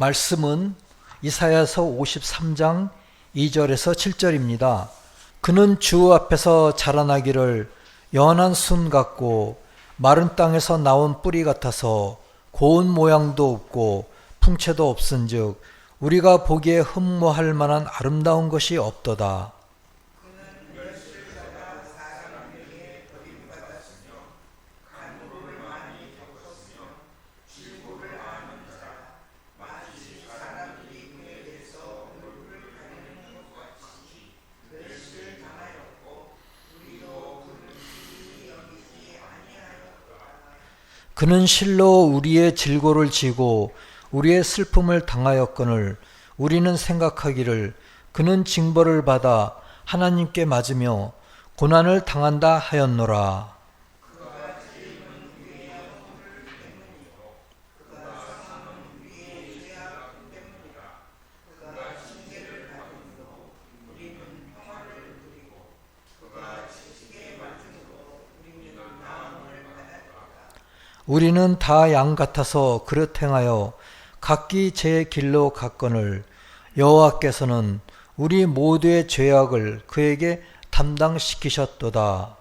말씀은 이사야서 53장 2절에서 7절입니다. 그는 주 앞에서 자라나기를 연한 순 같고 마른 땅에서 나온 뿌리 같아서 고운 모양도 없고 풍채도 없은즉 우리가 보기에 흠모할 만한 아름다운 것이 없도다. 그는 실로 우리의 질고를 지고 우리의 슬픔을 당하였거늘 우리는 생각하기를 그는 징벌을 받아 하나님께 맞으며 고난을 당한다 하였노라. 우리는 다 양 같아서 그릇 행하여 각기 제 길로 갔거늘 여호와께서는 우리 모두의 죄악을 그에게 담당시키셨도다.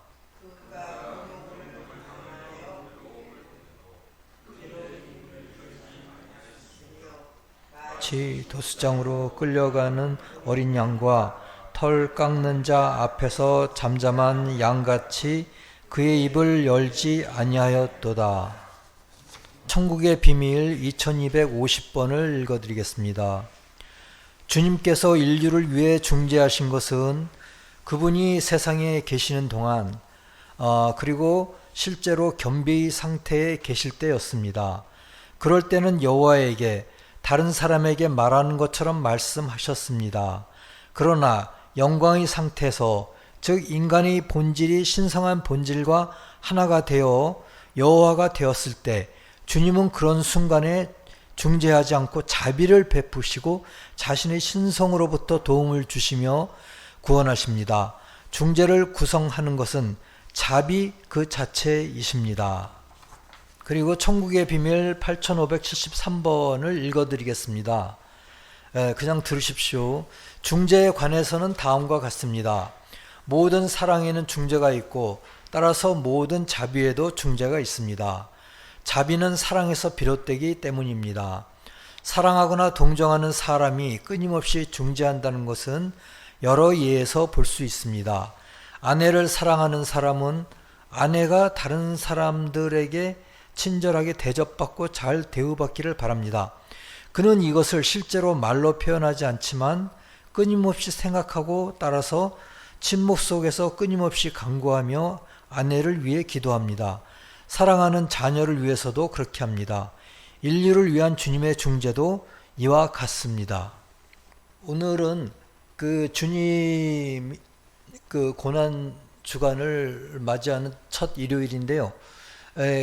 마치 도수장으로 끌려가는 어린 양과 털 깎는 자 앞에서 잠잠한 양같이 그의 입을 열지 아니하였도다. 천국의 비밀 2250번을 읽어드리겠습니다. 주님께서 인류를 위해 중재하신 것은 그분이 세상에 계시는 동안 그리고 실제로 겸비의 상태에 계실 때였습니다. 그럴 때는 여호와에게 다른 사람에게 말하는 것처럼 말씀하셨습니다. 그러나 영광의 상태에서 즉 인간의 본질이 신성한 본질과 하나가 되어 여호와가 되었을 때 주님은 그런 순간에 중재하지 않고 자비를 베푸시고 자신의 신성으로부터 도움을 주시며 구원하십니다. 중재를 구성하는 것은 자비 그 자체이십니다. 그리고 천국의 비밀 8573번을 읽어드리겠습니다. 그냥 들으십시오. 중재에 관해서는 다음과 같습니다. 모든 사랑에는 중재가 있고 따라서 모든 자비에도 중재가 있습니다. 자비는 사랑에서 비롯되기 때문입니다. 사랑하거나 동정하는 사람이 끊임없이 중재한다는 것은 여러 예에서 볼 수 있습니다. 아내를 사랑하는 사람은 아내가 다른 사람들에게 친절하게 대접받고 잘 대우받기를 바랍니다. 그는 이것을 실제로 말로 표현하지 않지만 끊임없이 생각하고 따라서 침묵 속에서 끊임없이 간구하며 아내를 위해 기도합니다. 사랑하는 자녀를 위해서도 그렇게 합니다. 인류를 위한 주님의 중재도 이와 같습니다. 오늘은 그 주님 고난 주간을 맞이하는 첫 일요일인데요.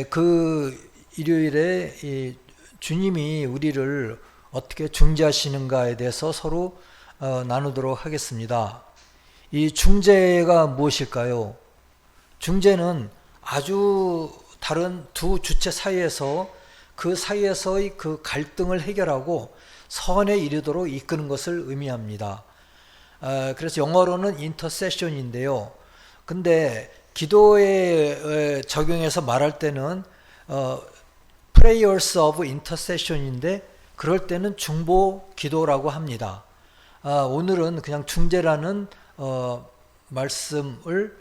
그 일요일에 주님이 우리를 어떻게 중재하시는가에 대해서 서로 나누도록 하겠습니다. 이 중재가 무엇일까요? 중재는 아주 다른 두 주체 사이에서 그 사이에서의 그 갈등을 해결하고 선에 이르도록 이끄는 것을 의미합니다. 그래서 영어로는 intercession인데요. 근데 기도에 적용해서 말할 때는 prayers of intercession인데 그럴 때는 중보 기도라고 합니다. 오늘은 그냥 중재라는 말씀을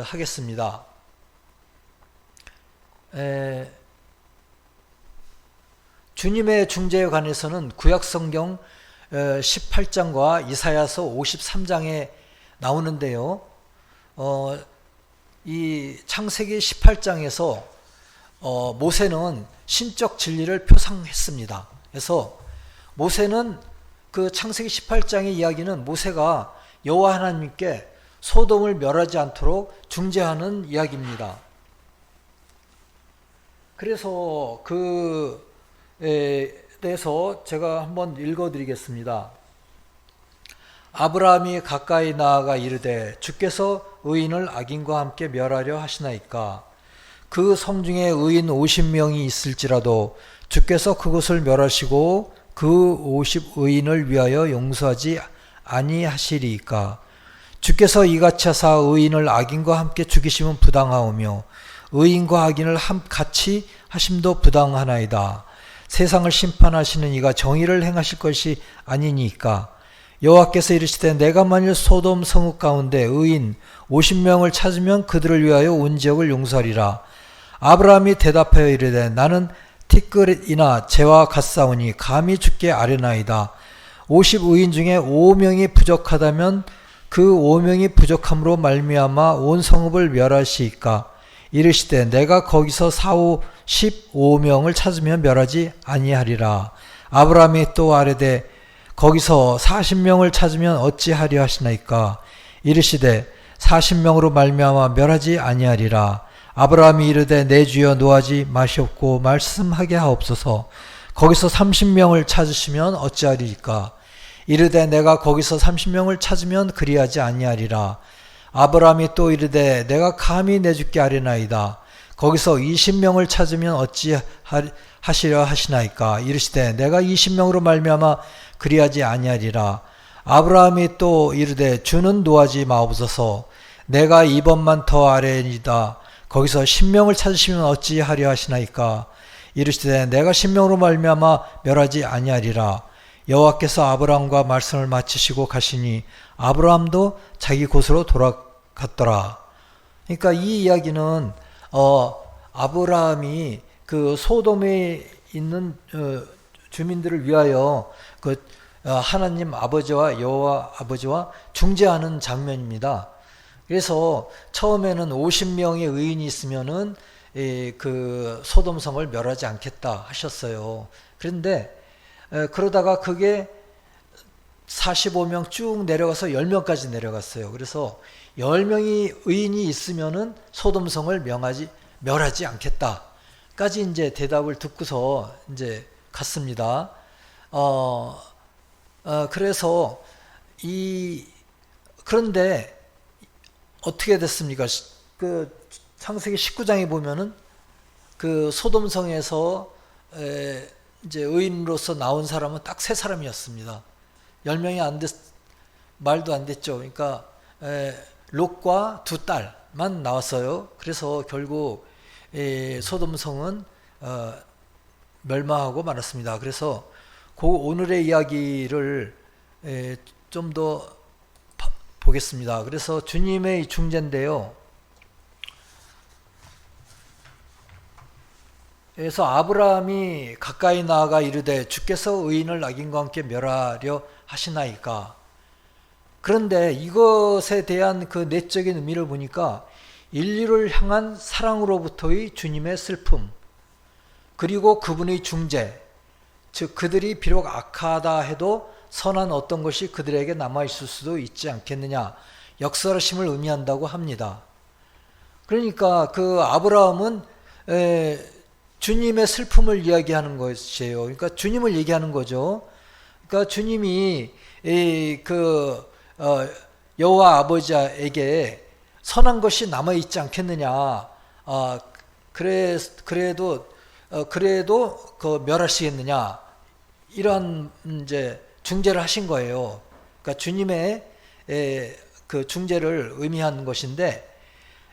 하겠습니다. 주님의 중재에 관해서는 구약성경 18장과 이사야서 53장에 나오는데요. 이 창세기 18장에서 모세는 신적 진리를 표상했습니다. 그래서 모세는 그 창세기 18장의 이야기는 모세가 여호와 하나님께 소돔을 멸하지 않도록 중재하는 이야기입니다. 그래서 그에 대해서 제가 한번 읽어드리겠습니다. 아브라함이 가까이 나아가 이르되 주께서 의인을 악인과 함께 멸하려 하시나이까. 그 성 중에 의인 50명이 있을지라도 주께서 그것을 멸하시고 그 50의인을 위하여 용서하지 아니하시리이까. 주께서 이같이 하사 의인을 악인과 함께 죽이심은 부당하오며 의인과 악인을 같이 하심도 부당하나이다. 세상을 심판하시는 이가 정의를 행하실 것이 아니니까. 여호와께서 이르시되 내가 만일 소돔 성읍 가운데 의인 50명을 찾으면 그들을 위하여 온 지역을 용서하리라. 아브라함이 대답하여 이르되 나는 티끌이나 재와 같사오니 감히 주께 아뢰나이다. 50의인 중에 5명이 부족하다면 그 5명이 부족함으로 말미암아 온 성읍을 멸하시이까. 이르시되 내가 거기서 15명을 찾으면 멸하지 아니하리라. 아브라함이 또 아뢰되 거기서 40명을 찾으면 어찌하려 하시나이까. 이르시되 40명으로 말미암아 멸하지 아니하리라. 아브라함이 이르되 내 주여 노하지 마시옵고 말씀하게 하옵소서. 거기서 30명을 찾으시면 어찌하리까. 이르되 내가 거기서 30명을 찾으면 그리하지 아니하리라. 아브라함이 또 이르되 내가 감히 내 주께 아뢰나이다. 거기서 20명을 찾으면 어찌하시려 하시나이까. 이르시되 내가 20명으로 말미암아 그리하지 아니하리라. 아브라함이 또 이르되 주는 노하지 마옵소서. 내가 이번만 더 아뢰니이다. 거기서 10명을 찾으시면 어찌하려 하시나이까. 이르시되 내가 10명으로 말미암아 멸하지 아니하리라. 여호와께서 아브라함과 말씀을 마치시고 가시니 아브라함도 자기 곳으로 돌아갔더라. 그러니까 이 이야기는 아브라함이 그 소돔에 있는 주민들을 위하여 그 하나님 아버지와 여호와 아버지와 중재하는 장면입니다. 그래서 처음에는 50명의 의인이 있으면은 그 소돔성을 멸하지 않겠다 하셨어요. 그런데 그러다가 그게 45명 쭉 내려가서 10명까지 내려갔어요. 그래서 10명이 의인이 있으면은 소돔성을 멸하지 않겠다까지 이제 대답을 듣고서 이제 갔습니다. 그래서 그런데 어떻게 됐습니까? 그 창세기 19장에 보면은 그 소돔성에서 이제 의인으로서 나온 사람은 딱 3사람이었습니다. 10명이 말도 안 됐죠. 그러니까 롯과 2딸만 나왔어요. 그래서 결국 소돔성은 멸망하고 말았습니다. 그래서 오늘의 이야기를 좀 더 보겠습니다. 그래서 주님의 중재인데요. 그래서 아브라함이 가까이 나아가 이르되 주께서 의인을 악인과 함께 멸하려 하시나이까. 그런데 이것에 대한 그 내적인 의미를 보니까 인류를 향한 사랑으로부터의 주님의 슬픔, 그리고 그분의 중재, 즉 그들이 비록 악하다 해도 선한 어떤 것이 그들에게 남아있을 수도 있지 않겠느냐, 역설하심을 의미한다고 합니다. 그러니까 그 아브라함은 주님의 슬픔을 이야기하는 것이에요. 그러니까 주님을 얘기하는 거죠. 그러니까 주님이 여호와 아버지에게 선한 것이 남아 있지 않겠느냐. 그래도 그 멸하시겠느냐. 이러한 이제 중재를 하신 거예요. 그러니까 주님의 그 중재를 의미하는 것인데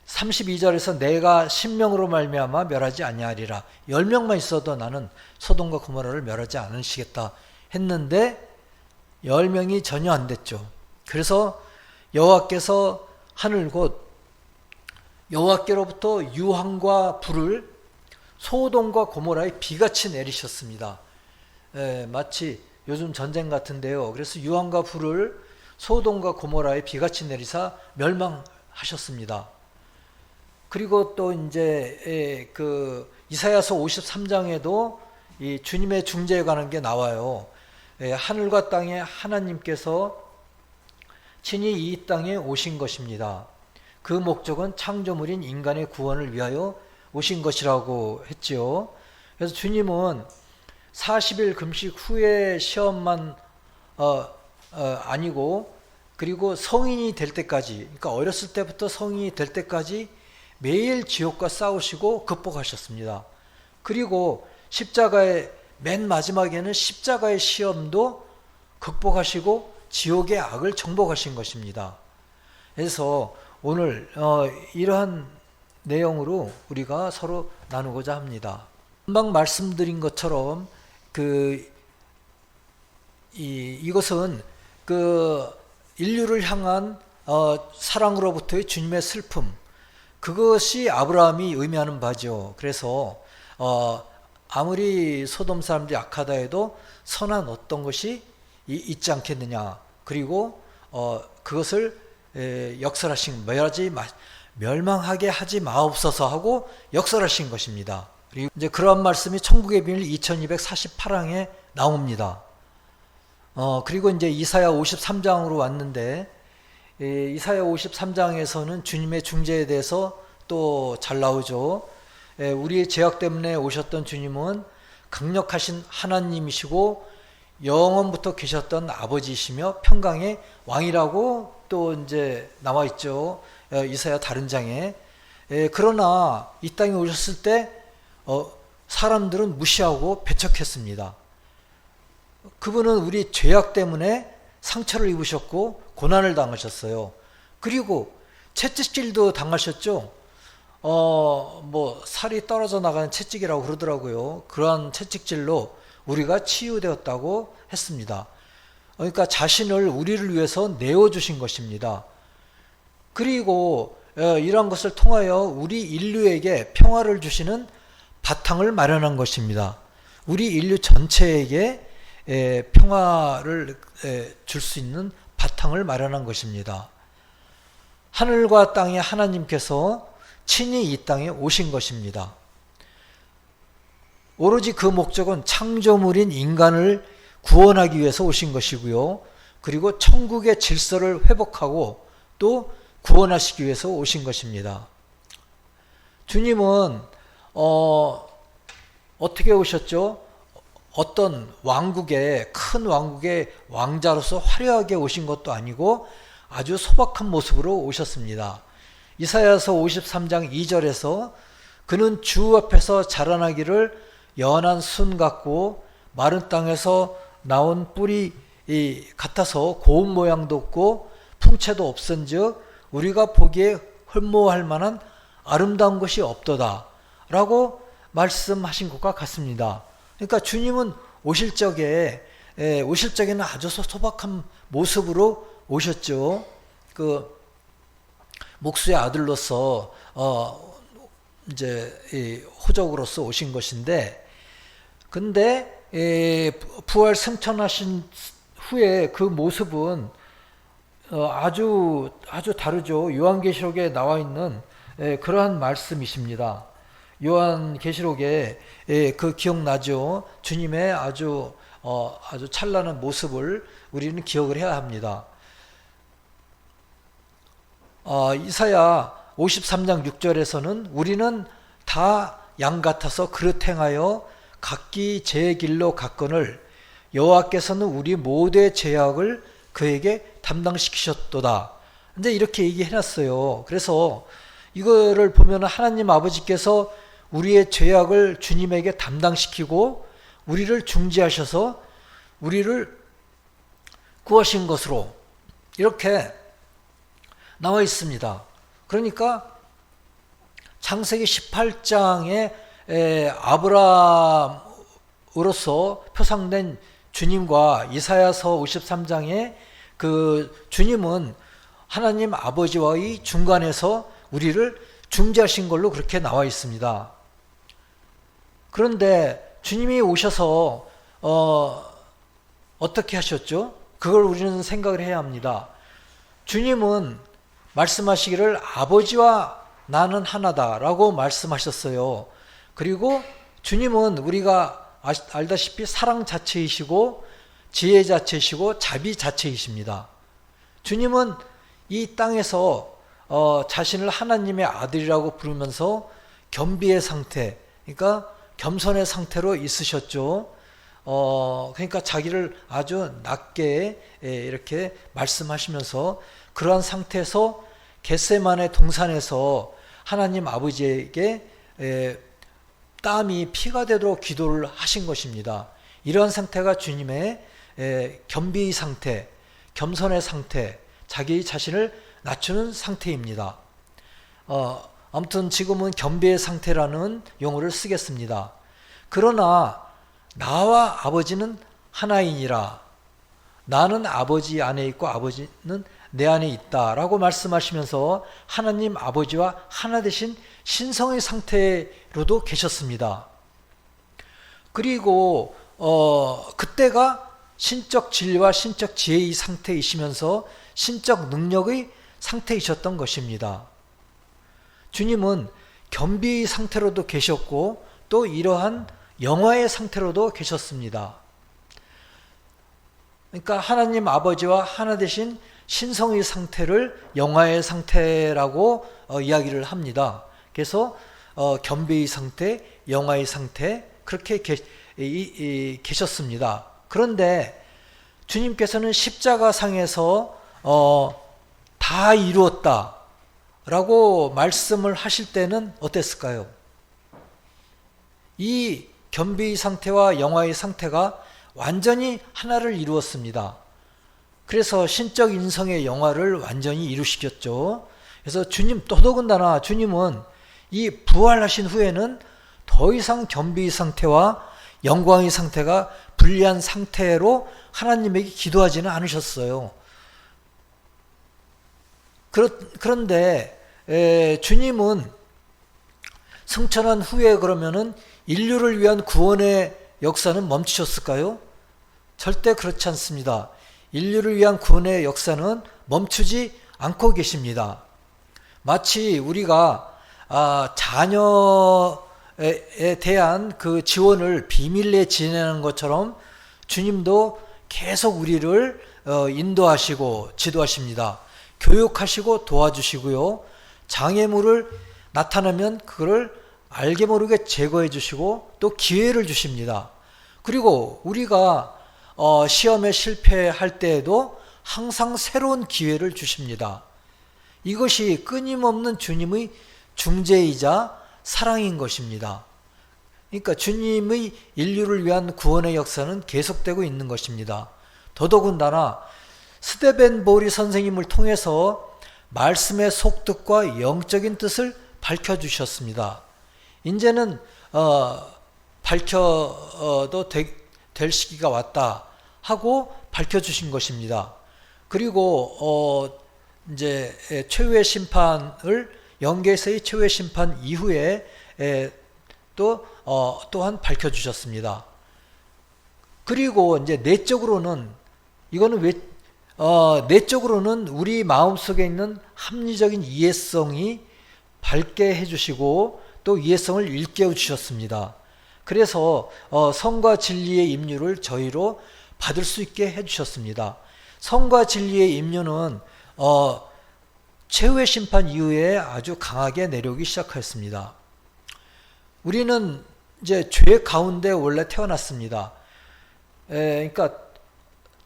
32절에서 내가 10명으로 말미암아 멸하지 아니하리라. 10명만 있어도 나는 소돔과 고모라를 멸하지 않으시겠다 했는데 10명이 전혀 안 됐죠. 그래서 여호와께서 하늘 곧 여호와께로부터 유황과 불을 소돔과 고모라에 비같이 내리셨습니다. 마치 요즘 전쟁 같은데요. 그래서 유황과 불을 소돔과 고모라에 비같이 내리사 멸망하셨습니다. 그리고 또 이제 그 이사야서 53장에도 이 주님의 중재에 관한 게 나와요. 하늘과 땅에 하나님께서 친히 이 땅에 오신 것입니다. 그 목적은 창조물인 인간의 구원을 위하여 오신 것이라고 했지요. 그래서 주님은 40일 금식 후에 시험만 아니고, 그리고 성인이 될 때까지, 그러니까 어렸을 때부터 성인이 될 때까지 매일 지옥과 싸우시고 극복하셨습니다. 그리고 십자가에 맨 마지막에는 십자가의 시험도 극복하시고 지옥의 악을 정복하신 것입니다. 그래서 오늘 이러한 내용으로 우리가 서로 나누고자 합니다. 금방 말씀드린 것처럼 이것은 인류를 향한 사랑으로부터의 주님의 슬픔, 그것이 아브라함이 의미하는 바죠. 그래서 아무리 소돔 사람들이 악하다 해도 선한 어떤 것이 있지 않겠느냐. 그리고 그것을 역설하신, 멸망하게 하지 마옵소서 하고 역설하신 것입니다. 그리고 이제 그러한 말씀이 천국의 비밀 2248항에 나옵니다. 그리고 이제 이사야 53장으로 왔는데, 이사야 53장에서는 주님의 중재에 대해서 또 잘 나오죠. 우리의 죄악 때문에 오셨던 주님은 강력하신 하나님이시고 영원부터 계셨던 아버지이시며 평강의 왕이라고 또 이제 나와 있죠. 이사야 다른 장에. 그러나 이 땅에 오셨을 때 사람들은 무시하고 배척했습니다. 그분은 우리 죄악 때문에 상처를 입으셨고 고난을 당하셨어요. 그리고 채찍질도 당하셨죠. 살이 떨어져 나가는 채찍이라고 그러더라고요. 그러한 채찍질로 우리가 치유되었다고 했습니다. 그러니까 자신을 우리를 위해서 내어주신 것입니다. 그리고 이러한 것을 통하여 우리 인류에게 평화를 주시는 바탕을 마련한 것입니다. 우리 인류 전체에게 평화를 줄 수 있는 바탕을 마련한 것입니다. 하늘과 땅의 하나님께서 친히 이 땅에 오신 것입니다. 오로지 그 목적은 창조물인 인간을 구원하기 위해서 오신 것이고요. 그리고 천국의 질서를 회복하고 또 구원하시기 위해서 오신 것입니다. 주님은 어떻게 오셨죠? 어떤 왕국의, 큰 왕국의 왕자로서 화려하게 오신 것도 아니고 아주 소박한 모습으로 오셨습니다. 이사야서 53장 2절에서 그는 주 앞에서 자라나기를 연한 순 같고 마른 땅에서 나온 뿌리 같아서 고운 모양도 없고 풍채도 없은즉 우리가 보기에 흠모할 만한 아름다운 것이 없도다 라고 말씀하신 것과 같습니다. 그러니까 주님은 오실 적에는 아주 소박한 모습으로 오셨죠. 목수의 아들로서 이제 호적으로서 오신 것인데, 근데 부활 승천하신 후에 그 모습은 아주 다르죠. 요한계시록에 나와 있는 그러한 말씀이십니다. 요한계시록에 그 기억나죠? 주님의 아주 찬란한 모습을 우리는 기억을 해야 합니다. 이사야 53장 6절에서는 우리는 다 양 같아서 그릇 행하여 각기 제 길로 갔거늘 여호와께서는 우리 모두의 죄악을 그에게 담당시키셨도다. 이제 이렇게 얘기해놨어요. 그래서 이거를 보면 하나님 아버지께서 우리의 죄악을 주님에게 담당시키고 우리를 중재하셔서 우리를 구하신 것으로 이렇게 나와 있습니다. 그러니까 창세기 18장에 아브라함으로서 표상된 주님과 이사야서 53장에 그 주님은 하나님 아버지와의 중간에서 우리를 중재하신 걸로 그렇게 나와 있습니다. 그런데 주님이 오셔서 어떻게 하셨죠? 그걸 우리는 생각을 해야 합니다. 주님은 말씀하시기를 아버지와 나는 하나다라고 말씀하셨어요. 그리고 주님은 우리가 알다시피 사랑 자체이시고 지혜 자체이시고 자비 자체이십니다. 주님은 이 땅에서 자신을 하나님의 아들이라고 부르면서 겸비의 상태, 그러니까 겸손의 상태로 있으셨죠. 그러니까 자기를 아주 낮게 이렇게 말씀하시면서 그러한 상태에서 겟세마네 동산에서 하나님 아버지에게 땀이 피가 되도록 기도를 하신 것입니다. 이러한 상태가 주님의 겸비의 상태, 겸손의 상태, 자기 자신을 낮추는 상태입니다. 아무튼 지금은 겸비의 상태라는 용어를 쓰겠습니다. 그러나 나와 아버지는 하나이니라. 나는 아버지 안에 있고 아버지는 내 안에 있다라고 말씀하시면서 하나님 아버지와 하나 되신 신성의 상태로도 계셨습니다. 그리고 그때가 신적 진리와 신적 지혜의 상태이시면서 신적 능력의 상태이셨던 것입니다. 주님은 겸비의 상태로도 계셨고 또 이러한 영화의 상태로도 계셨습니다. 그러니까 하나님 아버지와 하나 되신 신성의 상태를 영화의 상태라고 이야기를 합니다. 그래서 겸비의 상태, 영화의 상태 그렇게 계셨습니다. 그런데 주님께서는 십자가상에서 다 이루었다 라고 말씀을 하실 때는 어땠을까요? 이 겸비의 상태와 영화의 상태가 완전히 하나를 이루었습니다. 그래서 신적 인성의 영화를 완전히 이루시켰죠. 그래서 주님, 더더군다나 주님은 이 부활하신 후에는 더 이상 겸비의 상태와 영광의 상태가 분리한 상태로 하나님에게 기도하지는 않으셨어요. 그런데 주님은 승천한 후에 그러면은 인류를 위한 구원의 역사는 멈추셨을까요? 절대 그렇지 않습니다. 인류를 위한 구원의 역사는 멈추지 않고 계십니다. 마치 우리가 자녀에 대한 그 지원을 비밀리에 지내는 것처럼 주님도 계속 우리를 인도하시고 지도하십니다. 교육하시고 도와주시고요. 장애물을 나타나면 그거를 알게 모르게 제거해 주시고 또 기회를 주십니다. 그리고 우리가 시험에 실패할 때에도 항상 새로운 기회를 주십니다. 이것이 끊임없는 주님의 중재이자 사랑인 것입니다. 그러니까 주님의 인류를 위한 구원의 역사는 계속되고 있는 것입니다. 더더군다나 스데벤보리 선생님을 통해서 말씀의 속뜻과 영적인 뜻을 밝혀주셨습니다. 이제는 밝혀도 될 시기가 왔다 하고 밝혀주신 것입니다. 그리고 이제 최후의 심판을 영계에서의 최후의 심판 이후에 또한 밝혀주셨습니다. 그리고 이제 내적으로는 내적으로는 우리 마음속에 있는 합리적인 이해성이 밝게 해주시고 또 이해성을 일깨워 주셨습니다. 그래서 성과 진리의 임류를 저희로 받을 수 있게 해주셨습니다. 성과 진리의 임류는 최후의 심판 이후에 아주 강하게 내려오기 시작했습니다. 우리는 이제 죄 가운데 원래 태어났습니다. 그러니까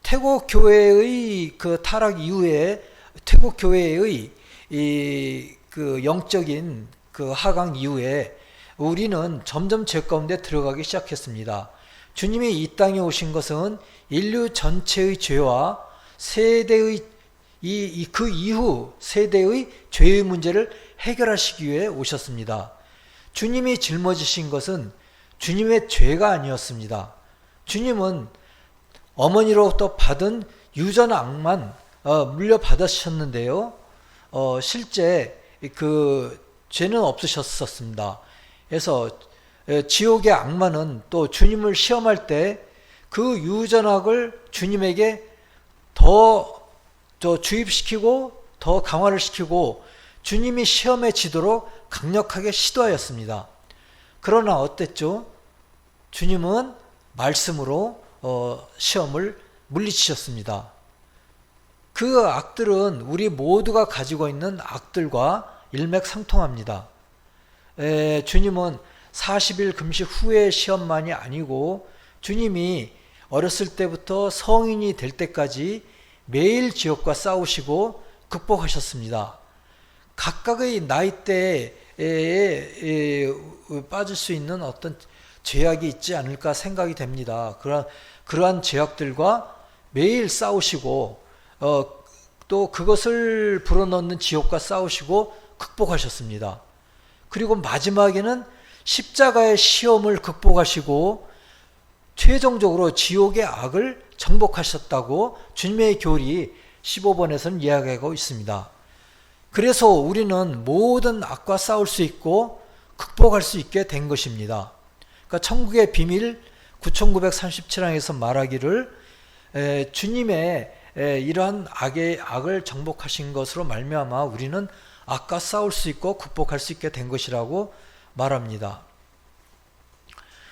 태국 교회의 그 타락 이후에 태국 교회의 그 영적인 그 하강 이후에 우리는 점점 죄 가운데 들어가기 시작했습니다. 주님이 이 땅에 오신 것은 인류 전체의 죄와 세대의 그 이후 세대의 죄의 문제를 해결하시기 위해 오셨습니다. 주님이 짊어지신 것은 주님의 죄가 아니었습니다. 주님은 어머니로부터 받은 유전악만 물려받으셨는데요. 실제 그 죄는 없으셨었습니다. 그래서 지옥의 악마는 또 주님을 시험할 때 그 유전악을 주님에게 더 주입시키고 더 강화를 시키고 주님이 시험에 지도록 강력하게 시도하였습니다. 그러나 어땠죠? 주님은 말씀으로 시험을 물리치셨습니다. 그 악들은 우리 모두가 가지고 있는 악들과 일맥상통합니다. 주님은 40일 금식 후의 시험만이 아니고 주님이 어렸을 때부터 성인이 될 때까지 매일 지옥과 싸우시고 극복하셨습니다. 각각의 나이대에 빠질 수 있는 어떤 죄악이 있지 않을까 생각이 됩니다. 그러한 죄악들과 매일 싸우시고 또 그것을 불어넣는 지옥과 싸우시고 극복하셨습니다. 그리고 마지막에는 십자가의 시험을 극복하시고 최종적으로 지옥의 악을 정복하셨다고 주님의 교리 15번에서는 이야기하고 있습니다. 그래서 우리는 모든 악과 싸울 수 있고 극복할 수 있게 된 것입니다. 그러니까 천국의 비밀 9937항에서 말하기를 주님의 이러한 악을 정복하신 것으로 말미암아 우리는 악과 싸울 수 있고 극복할 수 있게 된 것이라고 말합니다.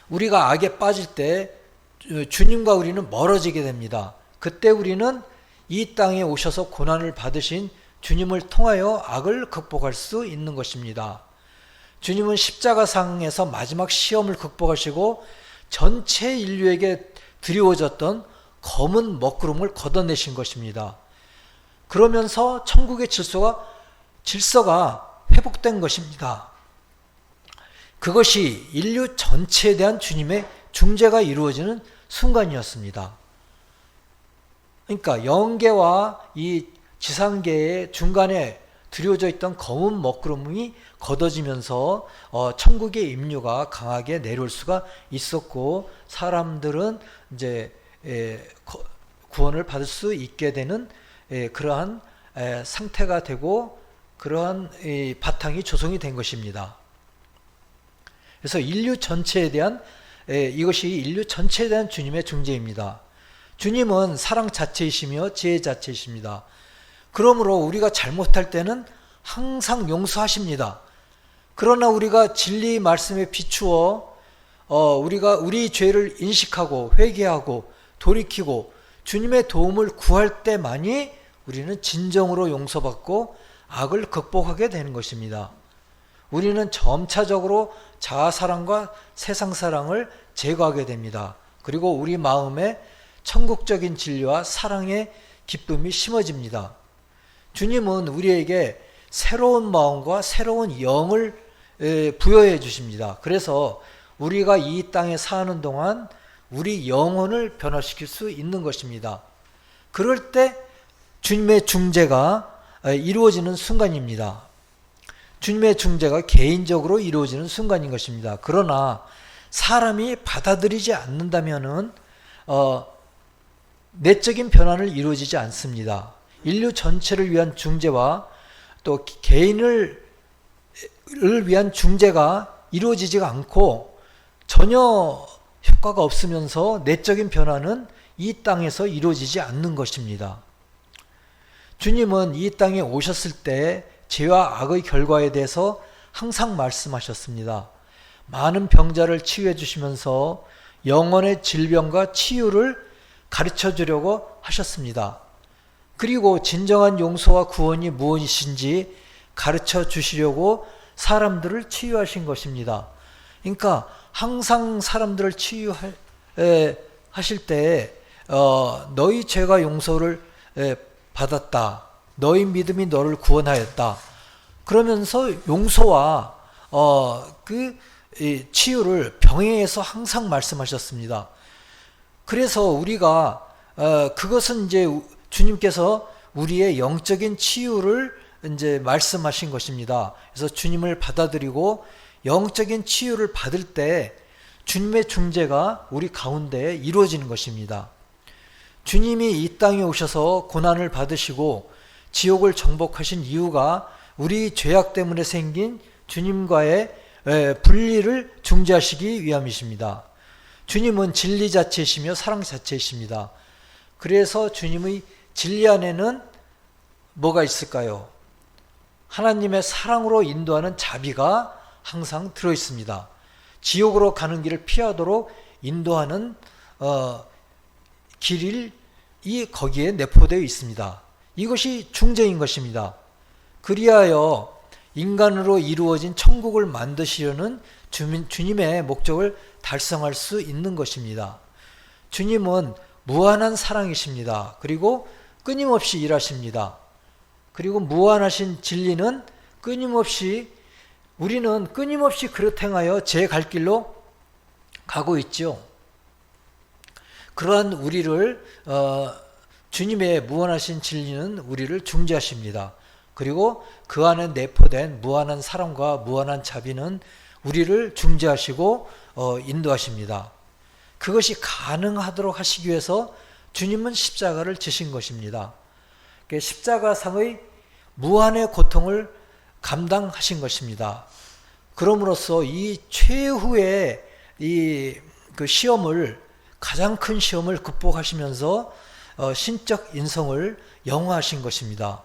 우리가 악에 빠질 때 주님과 우리는 멀어지게 됩니다. 그때 우리는 이 땅에 오셔서 고난을 받으신 주님을 통하여 악을 극복할 수 있는 것입니다. 주님은 십자가상에서 마지막 시험을 극복하시고 전체 인류에게 드리워졌던 검은 먹구름을 걷어내신 것입니다. 그러면서 천국의 질서가 회복된 것입니다. 그것이 인류 전체에 대한 주님의 중재가 이루어지는 순간이었습니다. 그러니까 영계와 이 지상계의 중간에 드려져 있던 검은 먹구름이 걷어지면서 천국의 임류가 강하게 내려올 수가 있었고 사람들은 이제 구원을 받을 수 있게 되는 그러한 상태가 되고 그러한 바탕이 조성이 된 것입니다. 그래서 인류 전체에 대한 이것이 인류 전체에 대한 주님의 중재입니다. 주님은 사랑 자체이시며 지혜 자체이십니다. 그러므로 우리가 잘못할 때는 항상 용서하십니다. 그러나 우리가 진리 말씀에 비추어 우리가 우리 죄를 인식하고 회개하고 돌이키고 주님의 도움을 구할 때만이 우리는 진정으로 용서받고 악을 극복하게 되는 것입니다. 우리는 점차적으로 자아사랑과 세상사랑을 제거하게 됩니다. 그리고 우리 마음에 천국적인 진리와 사랑의 기쁨이 심어집니다. 주님은 우리에게 새로운 마음과 새로운 영을 부여해 주십니다. 그래서 우리가 이 땅에 사는 동안 우리 영혼을 변화시킬 수 있는 것입니다. 그럴 때 주님의 중재가 이루어지는 순간입니다. 주님의 중재가 개인적으로 이루어지는 순간인 것입니다. 그러나 사람이 받아들이지 않는다면은 내적인 변화는 이루어지지 않습니다. 인류 전체를 위한 중재와 또 개인을 위한 중재가 이루어지지가 않고 전혀 효과가 없으면서 내적인 변화는 이 땅에서 이루어지지 않는 것입니다. 주님은 이 땅에 오셨을 때 죄와 악의 결과에 대해서 항상 말씀하셨습니다. 많은 병자를 치유해 주시면서 영혼의 질병과 치유를 가르쳐 주려고 하셨습니다. 그리고 진정한 용서와 구원이 무엇인지 가르쳐 주시려고 사람들을 치유하신 것입니다. 그러니까 항상 사람들을 치유하실 때 너희 죄가 용서를 받았다. 너희 믿음이 너를 구원하였다. 그러면서 용서와 치유를 병행해서 항상 말씀하셨습니다. 그래서 우리가 그것은 이제 주님께서 우리의 영적인 치유를 이제 말씀하신 것입니다. 그래서 주님을 받아들이고 영적인 치유를 받을 때 주님의 중재가 우리 가운데 이루어지는 것입니다. 주님이 이 땅에 오셔서 고난을 받으시고 지옥을 정복하신 이유가 우리 죄악 때문에 생긴 주님과의 분리를 중재하시기 위함이십니다. 주님은 진리 자체이시며 사랑 자체이십니다. 그래서 주님의 진리 안에는 뭐가 있을까요? 하나님의 사랑으로 인도하는 자비가 항상 들어있습니다. 지옥으로 가는 길을 피하도록 인도하는 길이 거기에 내포되어 있습니다. 이것이 중재인 것입니다. 그리하여 인간으로 이루어진 천국을 만드시려는 주님의 목적을 달성할 수 있는 것입니다. 주님은 무한한 사랑이십니다. 그리고 끊임없이 일하십니다. 그리고 무한하신 진리는 끊임없이 우리는 끊임없이 그릇 행하여 제 갈 길로 가고 있죠. 그러한 우리를 주님의 무한하신 진리는 우리를 중재하십니다. 그리고 그 안에 내포된 무한한 사랑과 무한한 자비는 우리를 중재하시고 인도하십니다. 그것이 가능하도록 하시기 위해서 주님은 십자가를 지신 것입니다. 십자가상의 무한의 고통을 감당하신 것입니다. 그럼으로써 이 최후의 그 시험을, 가장 큰 시험을 극복하시면서 신적 인성을 영화하신 것입니다.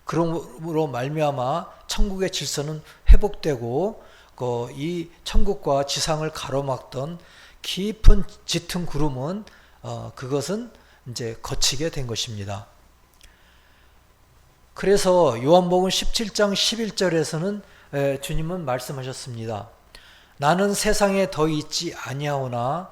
그러므로 말미암아 천국의 질서는 회복되고 이 천국과 지상을 가로막던 깊은 짙은 구름은 그것은 이제 거치게 된 것입니다. 그래서 요한복음 17장 11절에서는 주님은 말씀하셨습니다. 나는 세상에 더 있지 아니하오나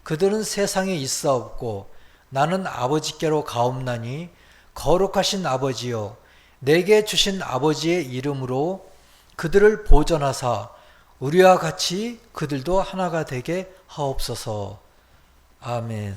그들은 세상에 있사옵고 나는 아버지께로 가옵나니 거룩하신 아버지여 내게 주신 아버지의 이름으로 그들을 보존하사 우리와 같이 그들도 하나가 되게 하옵소서. 아멘.